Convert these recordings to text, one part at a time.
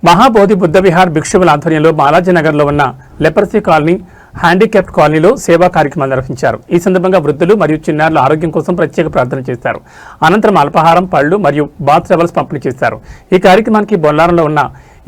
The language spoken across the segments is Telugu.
మహాబోధి బుద్ధ విహార్ భిక్షువుల ఆధ్వర్యంలో బాలాజీనగర్లో ఉన్న లెపర్సీ కాలనీ, హ్యాండిక్యాప్డ్ కాలనీలో సేవా కార్యక్రమాలు నిర్వహించారు. ఈ సందర్భంగా వృద్ధులు మరియు చిన్నారుల ఆరోగ్యం కోసం ప్రత్యేక ప్రార్థన చేశారు. అనంతరం అల్పాహారం, పళ్లు మరియు బాత్ టవల్స్ పంపిణీ చేశారు. ఈ కార్యక్రమానికి బొల్లారంలో ఉన్న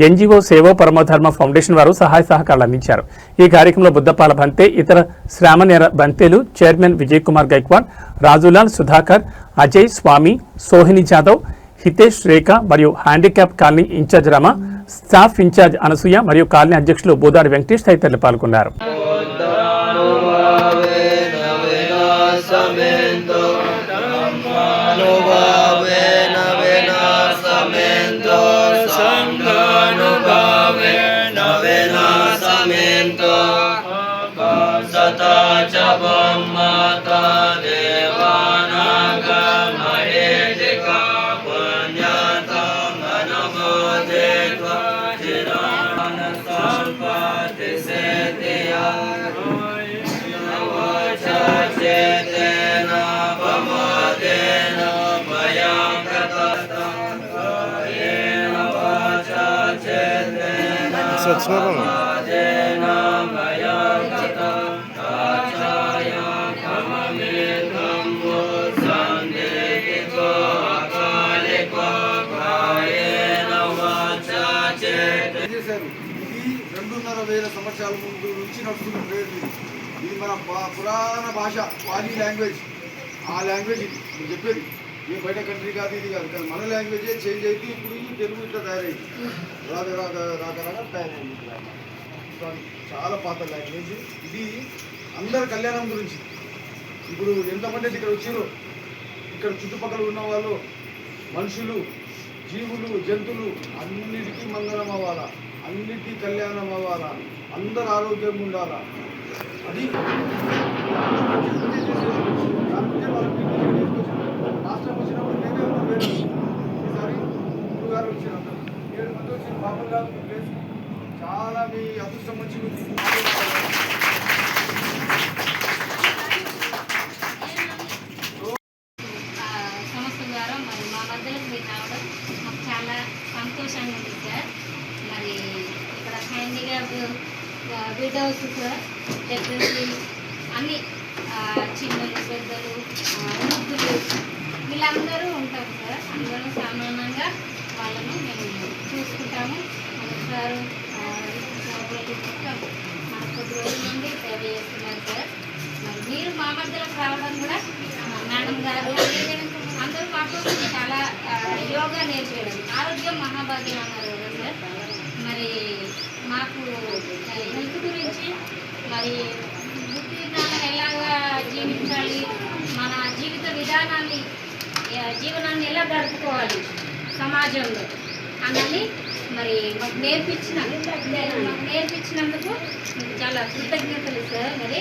ఎన్జీఓ సేవో పరమధర్మ ఫౌండేషన్ వారు సహాయ సహకారాలు అందించారు. ఈ కార్యక్రమంలో బుద్ధపాల బంతే, ఇతర శ్రామనేర బంతేలు, చైర్మన్ విజయ్ కుమార్ గైక్వాడ్, రాజులాల్, సుధాకర్, అజయ్, స్వామి, సోహిని జాదవ్, హితేష్, రేఖ మరియు handicap colony in-charge Rama, staff in-charge Anasuya మరియు కాలనీ అధ్యక్షులు బోదాడి వెంకటేష్ తదితరులు పాల్గొన్నారు. ఇది 2,500 సంవత్సరాల ముందు నుంచి నడుస్తున్న ప్రేయర్. ఇది మన పురాణ భాష, పాలీ లాంగ్వేజ్. ఆ లాంగ్వేజ్ ఇది నేను చెప్పేది. ఏ బయట కంట్రీ కాదు, ఇది కాదు. కానీ మన లాంగ్వేజే చేంజ్ అయితే ఇప్పుడు ఈ తెలుగు ఇట్లా తయారైంది, రాక తయారైంది. చాలా పాత లాంగ్వేజ్ ఇది. అందరి కళ్యాణం గురించి. ఇప్పుడు ఎంతమంది ఇక్కడ వచ్చారో, ఇక్కడ చుట్టుపక్కల ఉన్న వాళ్ళు, మనుషులు, జీవులు, జంతువులు అన్నిటికీ మంగళం అవ్వాలా, అన్నిటికీ కళ్యాణం అవ్వాలా, అందరు ఆరోగ్యంగా ఉండాలా. అది రాష్ట్రం వచ్చినప్పుడు నేనే ఉన్నా. వేరే ఈసారి గురువు గారు వచ్చిన 7 మంది వచ్చిన బాబు గారు ప్లేస్ చాలా మీ అదృష్టం మంచిగా ఉంది. సంవత్సరం ద్వారా మరి మా మధ్యలో మీరు రావడం మాకు చాలా సంతోషంగా ఉంది సార్. మరి ఇక్కడ హ్యాండిక్యాప్ విడోస్ సార్, డెఫినెట్లీ అన్ని చిన్నలు, పెద్దలు, వృద్ధులు వీళ్ళందరూ ఉంటారు సార్. అందరూ సమానంగా వాళ్ళను మేము చూసుకుంటాము. సార్ మొత్తం మన కొద్ది రోజుల నుండి సేవ చేస్తున్నారు సార్. మరి మీరు మా మధ్యలోకి రావడం కూడా మేడం గారు అందరూ మాకు చాలా యోగా నేర్పించడం, ఆరోగ్యం మహాభాగ్యం అన్నారు కదా సార్. మరి మాకు హెల్త్ గురించి, మరి బుద్ధి విధానం ఎలాగా జీవించాలి, మన జీవిత విధానాన్ని, జీవనాన్ని ఎలా గడుపుకోవాలి సమాజంలో అన్నది మరి మాకు నేర్పించినందుకు చాలా కృతజ్ఞతలు సార్. మరి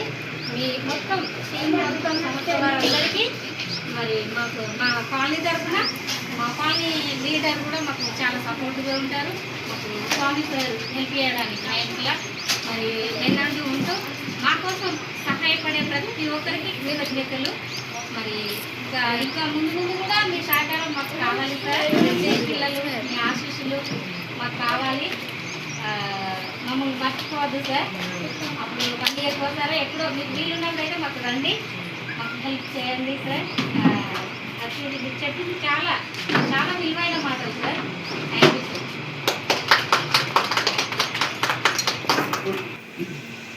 మీ మొత్తం టీం మొత్తం సంవత్సరం వారందరికీ మరి మాకు మా కాలనీ తరఫున, మా కాలనీ లీడర్ కూడా మాకు చాలా సపోర్ట్గా ఉంటారు. మాకు స్వామి సార్ హెల్ప్ చేయడానికి ఆయనలా మరి ఎన్నాళ్ళు ఉంటూ మా కోసం సహాయపడే ప్రతి ఒక్కరికి కృతజ్ఞతలు. మరి ఇంకా ముందు కూడా మీ సహకారం మాకు కావాలి సార్. పిల్లలు మీ ఆశీస్సులు మాకు కావాలి. మమ్మల్ని మర్చిపోవద్దు సార్. అప్పుడు 1 year ఒకసారి ఎప్పుడో మీకు వీలున్నప్పుడు అయితే మాకు రండి, మాకు హెల్ప్ చేయండి సార్. అది మీరు చెప్పింది చాలా చాలా విలువైన మాటలు సార్. Thank you sir.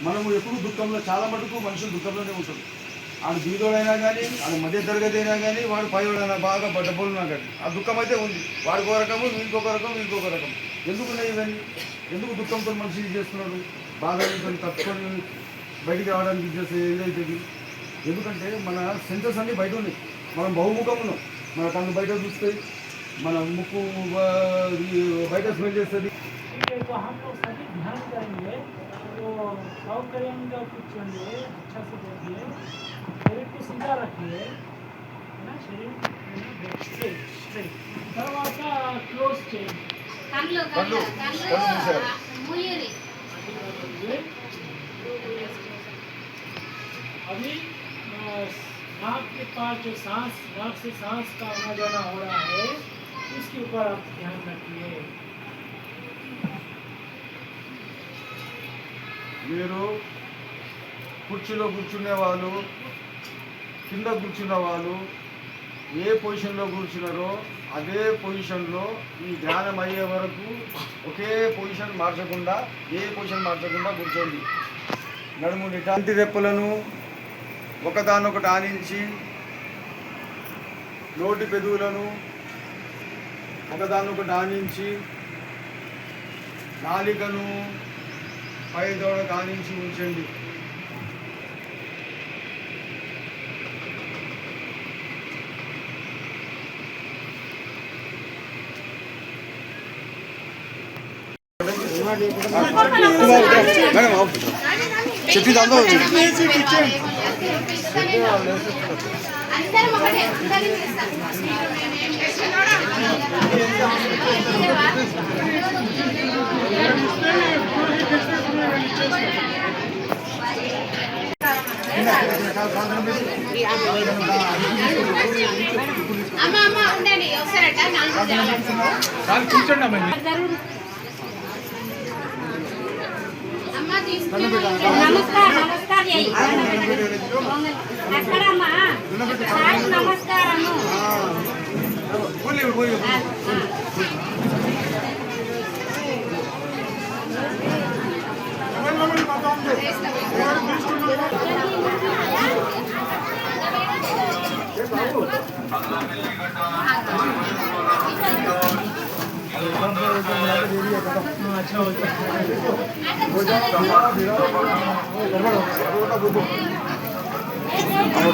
మనము ఎప్పుడు దుఃఖంలో, చాలా మటుకు మనుషులు దుఃఖంలోనే ఉంటారు. ఆడు బీదోడైనా కానీ, ఆడు మధ్య తరగతి అయినా కానీ, వాడు పైవాడైనా బాగా డబ్బులున్నా కానీ ఆ దుఃఖం అయితే ఉంది. వాడికి ఒక రకము, వీళ్ళకొక రకం, వీళ్ళకొక రకం. ఎందుకున్నాయి ఇవన్నీ? ఎందుకు దుఃఖంతో మనిషి ఇది చేస్తున్నాడు? బాధలతో తప్పుకొని బయటికి రావడానికి ఏదైతుంది? ఎందుకంటే మన సెన్సెస్ అన్నీ బయట ఉన్నాయి. మనం బహుముఖం ఉన్నాం. మన కళ్ళు బయట చూస్తాయి, మన ముక్కు బయట స్మెల్ చేస్తుంది. सौकर्य కూర్చోండి, अच्छा से देखिए, शरीर को सीधा रखिए, ना शरीर स्ट्रेट. తర్వాత క్లోజ్ చేయండి. కళ్ళు మూయరి. अभी नाक के पास जो सांस, नाक से सांस का आना जाना हो रहा है, उसके ऊपर आप ध्यान रखिए. మీరు కుర్చీలో కూర్చునే వాళ్ళు, కింద కూర్చున్న వాళ్ళు ఏ పొజిషన్లో కూర్చున్నారో అదే పొజిషన్లో ఈ ధ్యానం అయ్యే వరకు ఒకే పొజిషన్ మార్చకుండా, ఏ పొజిషన్ మార్చకుండా కూర్చోండి. నడుము నిటాంటి రెప్పలను ఒకదానొకటి ఆనించి, నోటి పెదవులను ఒకదానొకటి ఆనించి, నాలికను పై దోడకు ఆనించి ఉంచండి. చెప్పి కూర్చోండి అమ్మ. నమస్కారం ఎక్కడమ్మా నమస్కారము.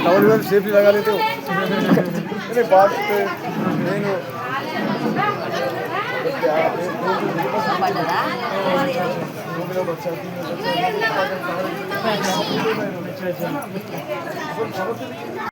टॉवल में सेफ्टी लगा लेते हो। अरे बात నేను बच्चा